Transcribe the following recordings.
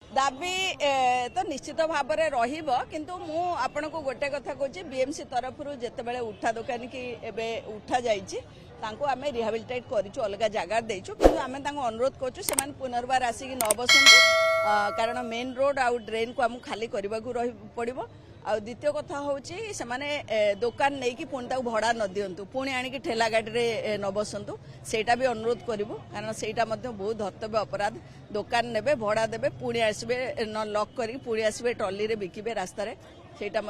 दाबी तो निश्चित भाव में किंतु मु आपण को गोटे कथा कहूँ बीएमसी तरफ जिते उठा दुकानी की एवं उठा जाइए आम रिहाबिलिटेट करूँ अलग जगार देचु कि आम अनुरोध करूँ से पुनर्बार आसिक न बसतु कारण मेन रोड आउ ड्रेन को आमको खाली करने को पड़ो आ द्वितीय कथा हूँ से दुकान नहीं कि पुणी भड़ा न दिंतु पुणी आणिक ठेला गाड़ी न बसतु सेटा भी अनुरोध करूँ कारण सेटा बहुत धर्तव्य अपराध दुकान ने भड़ा देवे पुणी आसबे न लॉक कर पुणी आसबे ट्रली रे बिकिबे रास्ता सेटा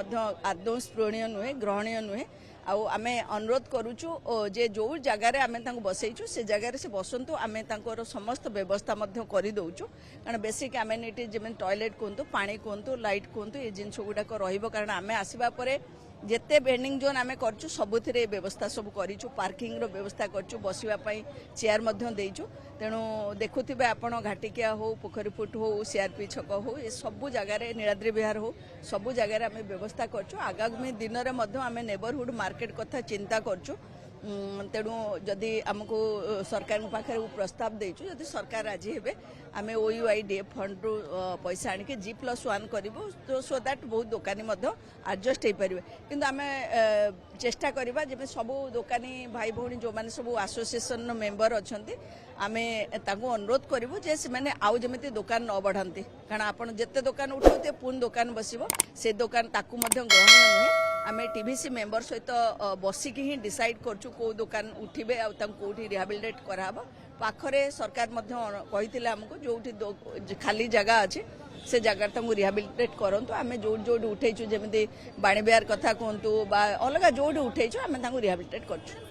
आदौ स्पृहणीय नुहे ग्रहणीय नुहे आम अनुरोध करुचु जे जो जगार आम बसईचु से जगार से बसतु आम समस्त व्यवस्था कर दौचु कारण बेसिक एमेनिटी जमी टॉयलेट कहतु पानी कहतु लाइट कहतु ये जिन गुड़ाक रहा आम आसवा जिते वेंडिंग जोन आम कर सबुथिरे व्यवस्था सब करूँ पार्किंग रो व्यवस्था करूँ बसवाई चेयर देचु तेणु देखुवे आपण घाटिकिया हो पोखरीफुट हो सीआरपी छक हो ये सबू जगार नीलाद्री विहार हो सबू जगार आम व्यवस्था करूँ आगामी दिन में आम नेबरहुड मार्केट कथा चिंता करूँ तेणु जदि आमको सरकार पाखे प्रस्ताव देचु जदि सरकार राजी हे आम OUIDF फंड रु पैसा आणिक G+1 करूँ सो दैट बहुत दुकानी एडजस्ट हो पारे किंतु आम चेष्टा करवा जब सबू दुकानी भाई भौणी जो मैंने सब एसोसिएशन मेंबर अच्छा आम अनुरोध करूँ जे से आउ जमी दुकान न बढ़ाती कारण आपड़ जिते दुकान उठाते पुणी दुकान बस से दुकान ताकू ग्रहणीय नुहे आम टीवीसी मेंबर सहित बसिकी ही डिसाइड करछु को दुकान उठिबे आ कौटी रिहाबिलिटेट कराबो पाखरे सरकार कही आमको जो खाली जगह अच्छे से जगह रिहाबिलिटेट करंतु आम जो उठेचु जमी बाणी बिहार कथा कहतु अलग जो उठेचु आम रिहाबिलिटेट करछु।